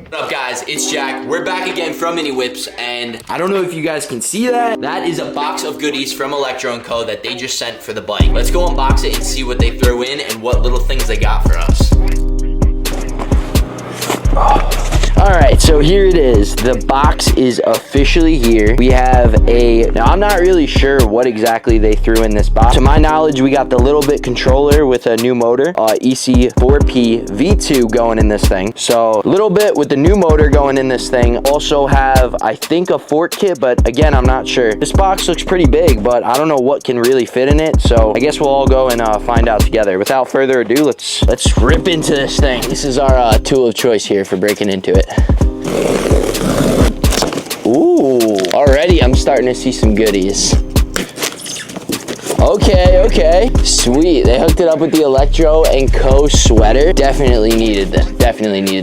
What up guys, it's Jack. We're back again from Mini Whips, and I don't know if you guys can see that. That is a box of goodies from ELECTRO & Co. that they just sent for the bike. Let's go unbox it and see what they throw in and what little things they got for us. Alright, so here it is. The box is officially here. We have now I'm not really sure what exactly they threw in this box. To my knowledge, we got the little bit controller with a new motor, EC4P V2 going in this thing. So a little bit with the new motor going in this thing. Also have, I think, a fork kit, but again, I'm not sure. This box looks pretty big, but I don't know what can really fit in it. So I guess we'll all go and find out together. Without further ado, let's rip into this thing. This is our tool of choice here for breaking into it. Ooh, already I'm starting to see some goodies. Okay, sweet. They hooked it up with the ELECTRO & Co. sweater. Definitely needed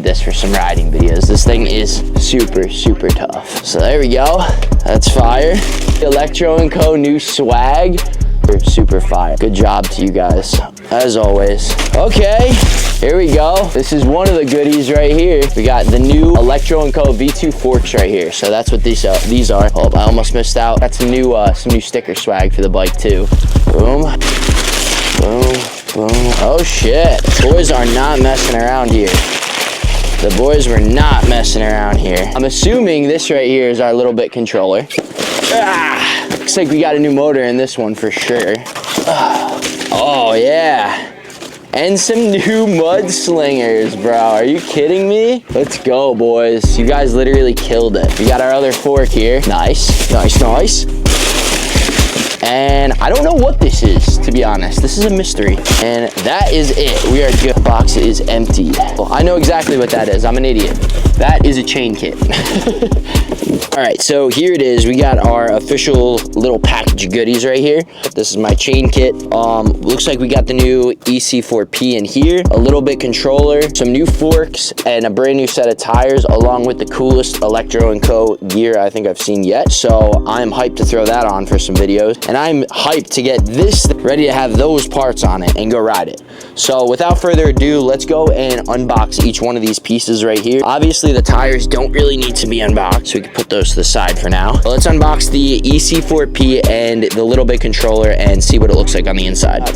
this for some riding videos. This thing is super tough. So there we go. That's fire. ELECTRO & Co. new swag. Super fire. Good job to you guys, as always. Okay, here we go. This is one of the goodies right here. We got the new ELECTRO & Co. V2 forks right here. So that's what these are. Oh, I almost missed out. Got some new sticker swag for the bike too. Boom, boom, boom. Oh shit, boys are not messing around here. The boys were not messing around here. I'm assuming this right here is our little bit controller. Looks like we got a new motor in this one for sure. Oh yeah. And some new mud slingers, bro. Are you kidding me? Let's go, boys. You guys literally killed it. We got our other fork here. Nice. And I don't know what this is, to be honest. This is a mystery. And that is it. We are good. The box is empty. Well, I know exactly what that is. I'm an idiot. That is a chain kit. All right, so here it is. We got our official little package of goodies right here. This is my chain kit. Looks like we got the new EC4P in here, a little bit controller, some new forks, and a brand new set of tires, along with the coolest ELECTRO & Co. gear I think I've seen yet. So I'm hyped to throw that on for some videos. And I'm hyped to get this ready to have those parts on it and go ride it. So without further ado, let's go and unbox each one of these pieces right here. Obviously, the tires don't really need to be unboxed, so we can put those to the side for now. But let's unbox the EC4P and the little bit controller and see what it looks like on the inside.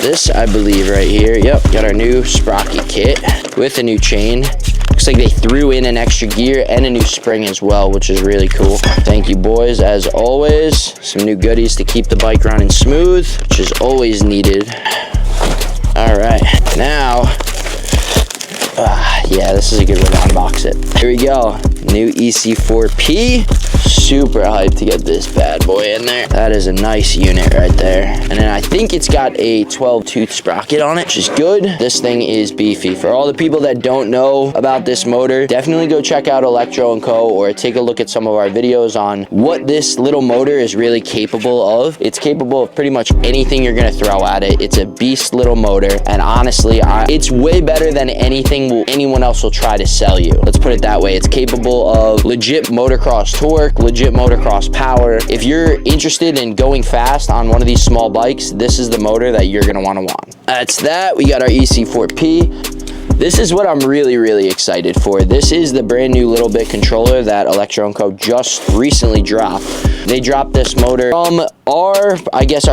This, I believe, right here. Yep, got our new sprocket kit with a new chain. Looks like they threw in an extra gear and a new spring as well, which is really cool. Thank you, boys, as always. Some new goodies to keep the bike running smooth, which is always needed. All right, now, yeah, this is a good way to unbox it. Here we go, new EC4P. Super hyped to get this bad boy in there. That is a nice unit right there. And then I think it's got a 12-tooth sprocket on it, which is good. This thing is beefy. For all the people that don't know about this motor, definitely go check out ELECTRO & Co. or take a look at some of our videos on what this little motor is really capable of. It's capable of pretty much anything you're gonna throw at it. It's a beast little motor, and honestly, it's way better than anything anyone else will try to sell you. Let's put it that way. It's capable of legit motocross torque, legit motocross power. If you're interested in going fast on one of these small bikes, this is the motor that you're gonna want. That's that. We got our EC4P. This is what I'm really excited for. This is the brand new little bit controller that ELECTRO & Co. just recently dropped. They dropped this motor from our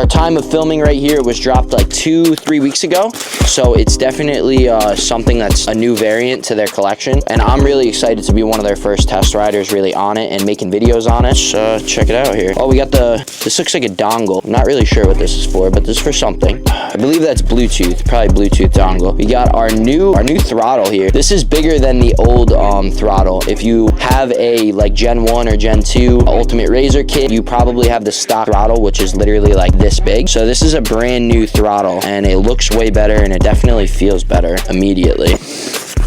time of filming right here. It was dropped like 2-3 weeks ago. So it's definitely something that's a new variant to their collection. And I'm really excited to be one of their first test riders really on it and making videos on it. So check it out here. Oh, we got this looks like a dongle. I'm not really sure what this is for, but this is for something. I believe that's Bluetooth, probably Bluetooth dongle. We got our new throttle here. This is bigger than the old throttle. If you have a like Gen 1 or Gen 2 Ultimate Razor kit, you probably have the stock throttle, which is literally like this big. So this is a brand new throttle, and it looks way better, and it definitely feels better immediately.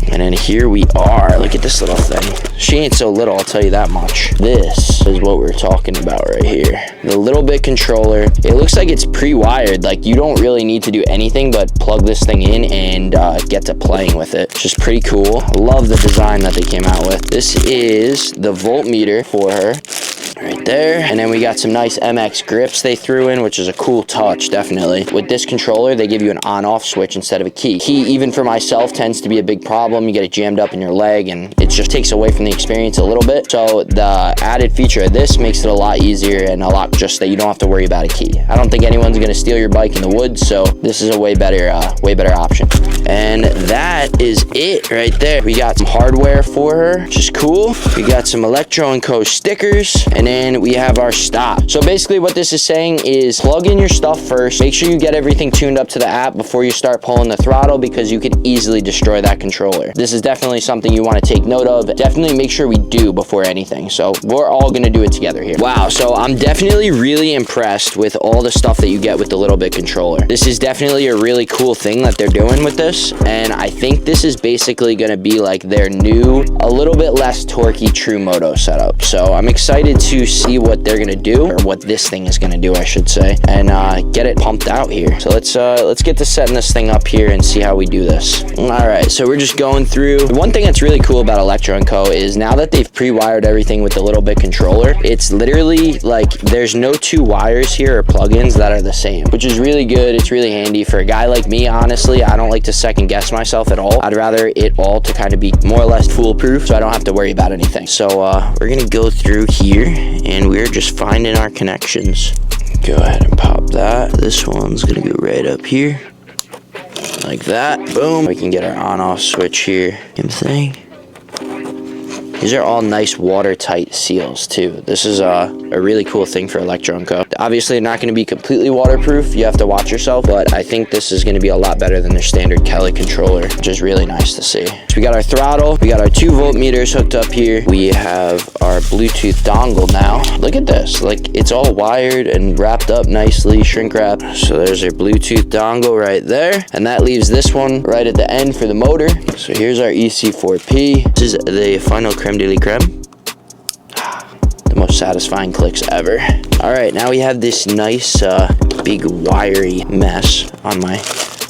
And then here we are. Look at this little thing. She ain't so little, I'll tell you that much. This is what we're talking about right here. The little bit controller. It looks like it's pre-wired. Like, you don't really need to do anything but plug this thing in and get to playing with it, which is pretty cool. I love the design that they came out with. This is the voltmeter for her. right there. And then we got some nice MX grips they threw in, which is a cool touch, definitely. With this controller, they give you an on-off switch instead of a key. Key, even for myself, tends to be a big problem. You get it jammed up in your leg, and it just takes away from the experience a little bit. So the added feature of this makes it a lot easier and a lot just that you don't have to worry about a key. I don't think anyone's gonna steal your bike in the woods, so this is a way better option. And that is it right there. We got some hardware for her, which is cool. We got some Electro & Co stickers, and then we have our stop. So basically what this is saying is plug in your stuff first. Make sure you get everything tuned up to the app before you start pulling the throttle, because you could easily destroy that controller. This is definitely something you want to take note of. Definitely make sure we do before anything. So we're all going to do it together here. Wow, so I'm definitely really impressed with all the stuff that you get with the Little Bit controller. This is definitely a really cool thing that they're doing with this, and I think this is basically going to be like their new, a little bit less torquey True Moto setup. So I'm excited to see what they're going to do, or what this thing is going to do, I should say, and get it pumped out here. So let's get to setting this thing up here and see how we do this. All right, so we're just going through. One thing that's really cool about Electro & Co is now that they've pre-wired everything with the Little Bit controller, it's literally like there's no two wires here or plugins that are the same, which is really good. It's really handy for a guy like me. Honestly, I don't like to second guess myself at all. I'd rather it all to kind of be more or less foolproof, so I don't have to worry about anything. So we're gonna go through here, and we're just finding our connections. Go ahead and pop that. This one's gonna go right up here, like that. Boom. We can get our on-off switch here. Same thing. These are all nice watertight seals too. This is a really cool thing for Electro & Co. Obviously, they're not going to be completely waterproof. You have to watch yourself, but I think this is going to be a lot better than their standard Kelly controller, which is really nice to see. So we got our throttle. We got our 2 voltmeters hooked up here. We have our Bluetooth dongle now. Look at this. Like, it's all wired and wrapped up nicely, shrink wrap. So there's our Bluetooth dongle right there. And that leaves this one right at the end for the motor. So here's our EC4P. This is the final creme de la creme. The most satisfying clicks ever. All right, now we have this nice big wiry mess on my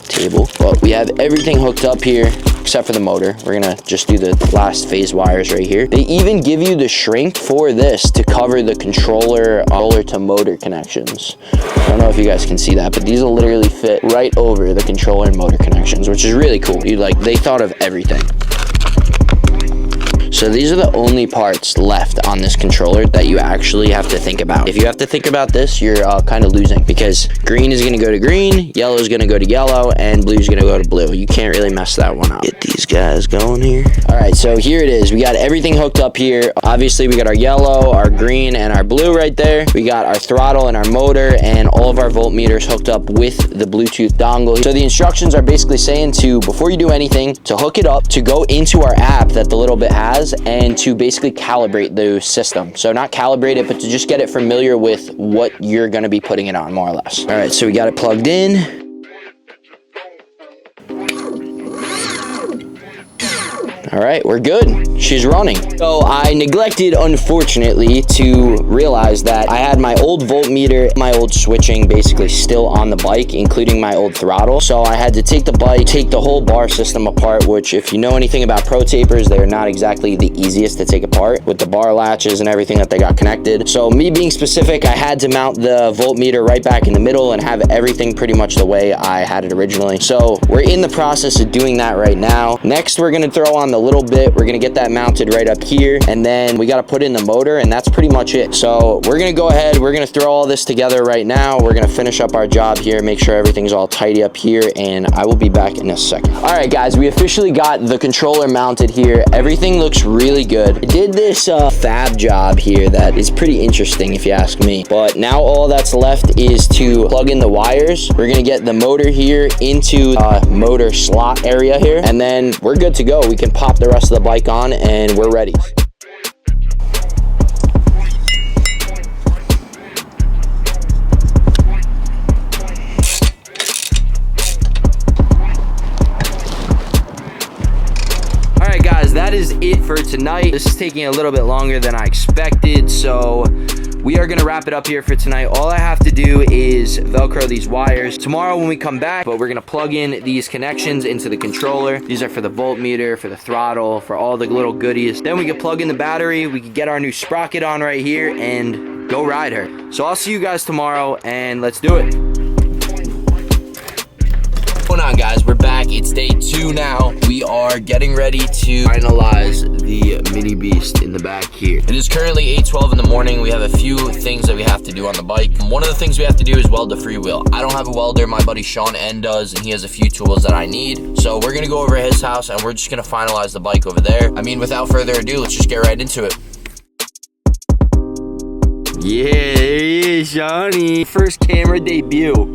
table, but we have everything hooked up here except for the motor. We're gonna just do the last phase wires right here. They even give you the shrink for this to cover the controller to motor connections. I don't know if you guys can see that, but these will literally fit right over the controller and motor connections, which is really cool. They thought of everything. So these are the only parts left on this controller that you actually have to think about. If you have to think about this, you're kind of losing, because green is going to go to green, yellow is going to go to yellow, and blue is going to go to blue. You can't really mess that one up. Get these guys going here. All right, so here it is. We got everything hooked up here. Obviously, we got our yellow, our green, and our blue right there. We got our throttle and our motor and all of our voltmeters hooked up with the Bluetooth dongle. So the instructions are basically saying to, before you do anything, to hook it up, to go into our app that the Little Bit has, and to basically calibrate the system. So not calibrate it, but to just get it familiar with what you're gonna be putting it on, more or less. All right, so we got it plugged in. All right, we're good. She's running. So I neglected, unfortunately, to realize that I had my old voltmeter, my old switching basically still on the bike, including my old throttle. So I had to take the bike, take the whole bar system apart, which if you know anything about pro tapers, they're not exactly the easiest to take apart with the bar latches and everything that they got connected. So me being specific, I had to mount the voltmeter right back in the middle and have everything pretty much the way I had it originally. So we're in the process of doing that right now. Next, we're gonna throw on the Little Bit. We're gonna get that mounted right up here, and then we got to put in the motor, and that's pretty much it. So we're gonna go ahead, we're gonna throw all this together right now. We're gonna finish up our job here, make sure everything's all tidy up here, and I will be back in a second. All right guys, we officially got the controller mounted here. Everything looks really good. I did this fab job here that is pretty interesting if you ask me, but now all that's left is to plug in the wires. We're gonna get the motor here into motor slot area here, and then we're good to go. We can pop the rest of the bike on and we're ready. Alright guys, that is it for tonight. This is taking a little bit longer than I expected, so we are gonna wrap it up here for tonight. All I have to do is Velcro these wires. Tomorrow when we come back, but we're gonna plug in these connections into the controller. These are for the voltmeter, for the throttle, for all the little goodies. Then we can plug in the battery, we can get our new sprocket on right here and go ride her. So I'll see you guys tomorrow and let's do it. What's going on, guys? We're back. It's day 2 now. We are getting ready to finalize the mini beast in the back here. It is currently 8:12 in the morning. We have a few things that we have to do on the bike. One of the things we have to do is weld the freewheel. I don't have a welder. My buddy Sean N does, and he has a few tools that I need. So we're gonna go over at his house and we're just gonna finalize the bike over there. I mean, without further ado, let's just get right into it. Yeah, there he is, Shawnee. First camera debut.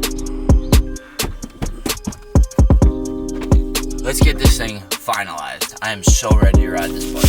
Let's get this thing finalized. I am so ready to ride this bike.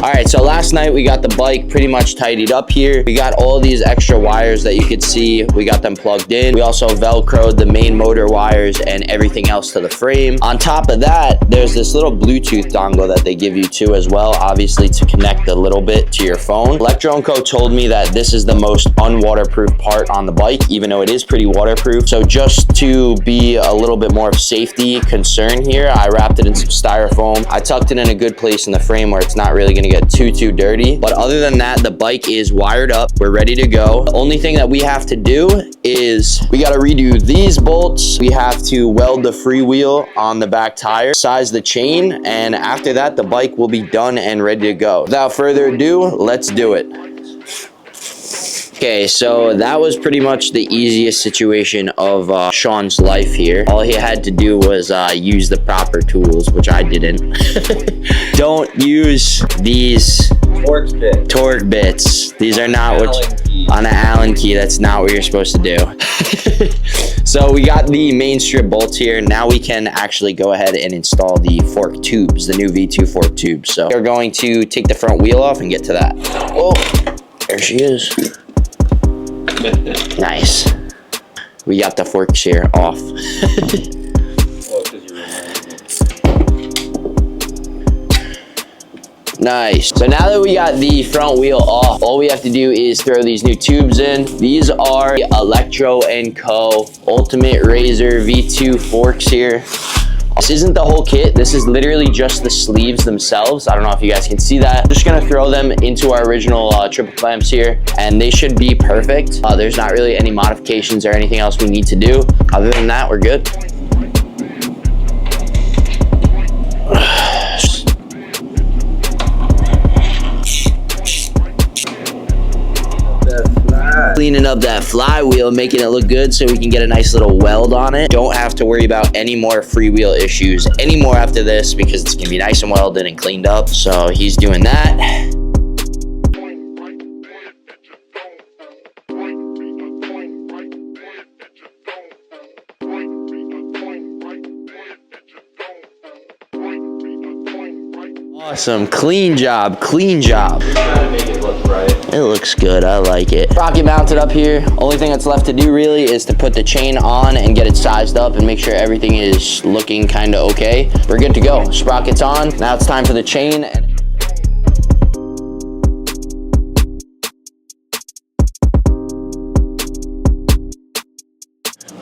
All right, so last night we got the bike pretty much tidied up here. We got all these extra wires that you could see. We got them plugged in. We also Velcroed the main motor wires and everything else to the frame. On top of that, there's this little Bluetooth dongle that they give you too as well, obviously to connect a little bit to your phone. Electro & Co told me that this is the most unwaterproof part on the bike, even though it is pretty waterproof. So just to be a little bit more of safety concern here, I wrapped it in some styrofoam. I tucked it in a good place in the frame where it's not really gonna get too dirty. But other than that, the bike is wired up. We're ready to go. The only thing that we have to do is we got to redo these bolts. We have to weld the freewheel on the back tire, size the chain, and after that, the bike will be done and ready to go. Without further ado, let's do it. Okay, so that was pretty much the easiest situation of Sean's life here. All he had to do was use the proper tools, which I didn't. Don't use these torque bits. These are not what on an Allen key. That's not what you're supposed to do. So we got the main strip bolts here. Now we can actually go ahead and install the fork tubes, the new V2 fork tubes. So we're going to take the front wheel off and get to that. Oh, there she is. Nice. We got the forks here off. Nice. So now that we got the front wheel off, all we have to do is throw these new tubes in. These are the Electro & Co. Ultimate Razor V2 forks here. This isn't the whole kit. This is literally just the sleeves themselves. I don't know if you guys can see that. I'm just gonna throw them into our original triple clamps here, and they should be perfect. There's not really any modifications or anything else we need to do. Other than that, we're good. Cleaning up that flywheel, making it look good so we can get a nice little weld on it. Don't have to worry about any more freewheel issues anymore after this because it's gonna be nice and welded and cleaned up. So he's doing that. Awesome, clean job, clean job. Just trying to make it look right. It looks good, I like it. Sprocket mounted up here. Only thing that's left to do really is to put the chain on and get it sized up and make sure everything is looking kind of okay. We're good to go. Sprocket's on. Now it's time for the chain.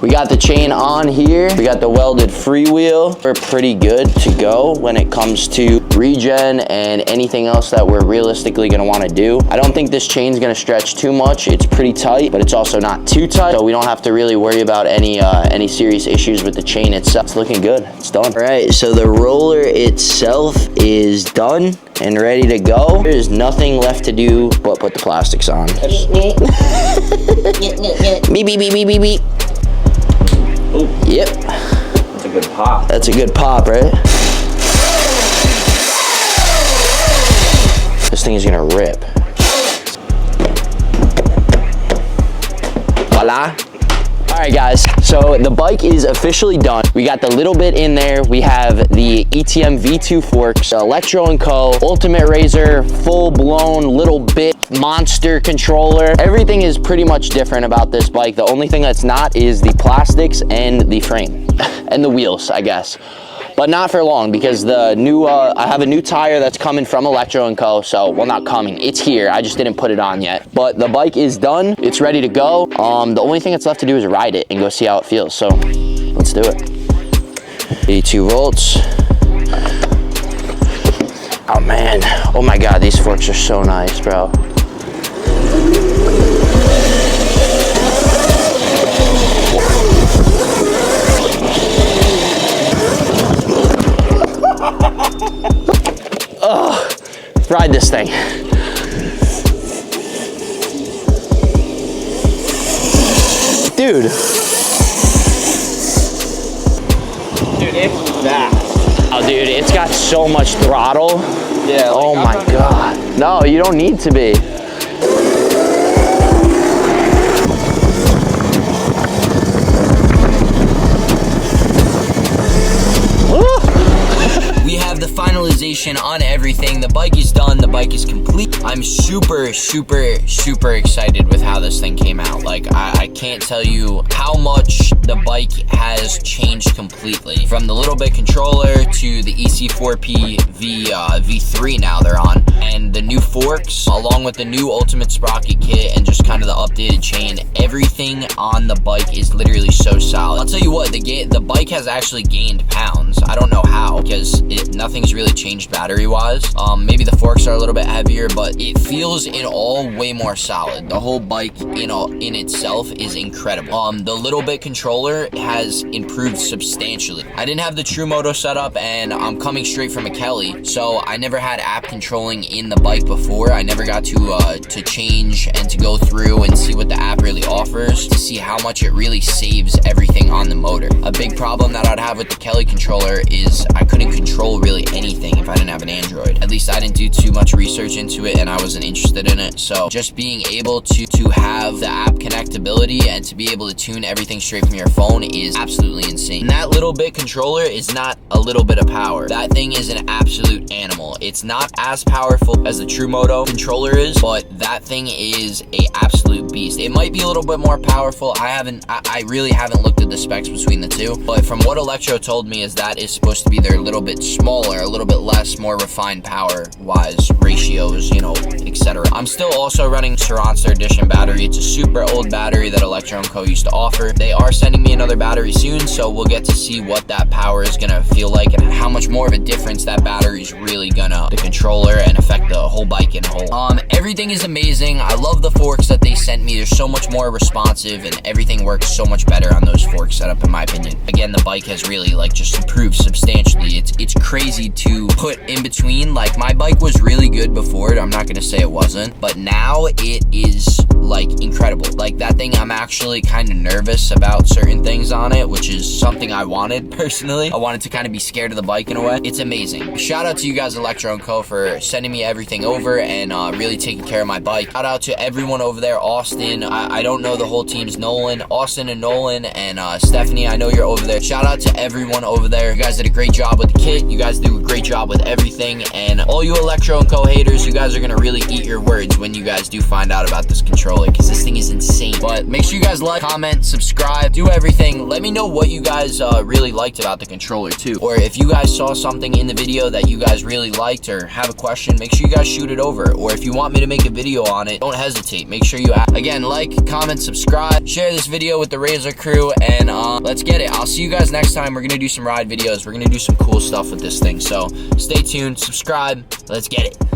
We got the chain on here. We got the welded freewheel. We're pretty good to go when it comes to regen and anything else that we're realistically gonna wanna do. I don't think this chain's gonna stretch too much. It's pretty tight, but it's also not too tight. So we don't have to really worry about any serious issues with the chain itself. It's looking good, it's done. All right, so the roller itself is done and ready to go. There's nothing left to do but put the plastics on. Beep, beep, beep, beep, beep, beep. Ooh. Yep. That's a good pop. That's a good pop, right? This thing is gonna rip. Voila. All right, guys, so the bike is officially done. We got the little bit in there. We have the ETM V2 forks, Electro & Co. Ultimate Razor, full-blown little bit monster controller. Everything is pretty much different about this bike. The only thing that's not is the plastics and the frame and the wheels, I guess. but not for long because the new, I have a new tire that's coming from Electro & Co. So, well, not coming, it's here. I just didn't put it on yet. But the bike is done, it's ready to go. The only thing that's left to do is ride it and go see how it feels. So, let's do it. 82 volts. Oh man, oh my God, these forks are so nice, bro. Oh, ride this thing. Dude. Dude, it's fast. Oh, dude, it's got so much throttle. Yeah. Oh my God. No, you don't need to be. We have the finalization on everything. The bike is done, the bike is complete. I'm super excited with how this thing came out. Like, I can't tell you how much the bike has changed completely. From the little bit controller to the EC4P V3 now they're on. And the new forks, along with the new Ultimate Sprocket kit and just kind of the updated chain, everything on the bike is literally so solid. I'll tell you what, the bike has actually gained pounds. I don't know how, because nothing's really changed battery-wise. Maybe the forks are a little bit heavier, but it feels in all way more solid. The whole bike in itself is incredible. The little bit controller has improved substantially. I didn't have the True Moto set up, and I'm coming straight from a Kelly, so I never had app controlling in the bike before. I never got to change and to go through and see what the app really offers to see how much it really saves everything on the motor. A big problem that I'd have with the Kelly controller is I couldn't control really anything if I didn't have an Android. At least I didn't do too much research into it, and I wasn't interested in it. So just being able to have the app connectability and to be able to tune everything straight from your phone is absolutely insane. And that little bit controller is not a little bit of power. That thing is an absolute animal. It's not as powerful as the True Moto controller is, but that thing is a absolute beast. It might be a little bit more powerful. I really haven't looked at the specs between the two, but from what Electro told me is that is supposed to be their little bit smaller, a little bit less, more refined power-wise ratios, you know, etc. I'm still also running Saranster Edition battery. It's a super old battery that Electro & Co. used to offer. They are sending me another battery soon, so we'll get to see what that power is gonna feel like and how much more of a difference that battery is really gonna, the controller, and affect the whole bike in whole. Everything is amazing. I love the forks that they sent me. They're so much more responsive, and everything works so much better on those fork setup, in my opinion. Again, the bike has really like just improved substantially. It's crazy to put in between. Like, my bike was really good before. I'm not gonna say it wasn't, but now it is like incredible. Like, that thing, I'm actually kind of nervous about certain things on it, which is something I wanted personally. I wanted to kind of be scared of the bike in a way. It's amazing. Shout out to you guys, Electro & Co. for sending me everything over and really taking care of my bike. Shout out to everyone over there. Austin, I don't know the whole team's Nolan, Austin and Nolan, and Stephanie, I know you're over there. Shout out to everyone over there. You guys did a great job with the kit. You guys do a great job with everything, and all you Electro & Co. haters, you guys are gonna really eat your words when you guys do find out about this controller, because this thing is insane. But make sure you guys like, comment, subscribe, do everything. Let me know what you guys really liked about the controller too, or if you guys saw something in the video that you guys really liked or have a question, make sure you guys shoot it over. Or if you want me to make a video on it, don't hesitate. Make sure you again, like, comment, subscribe, share this video with the Razor crew, and let's get it. I'll see you guys next time. We're gonna do some ride videos. We're gonna do some cool stuff with this thing, so stay tuned, subscribe, let's get it.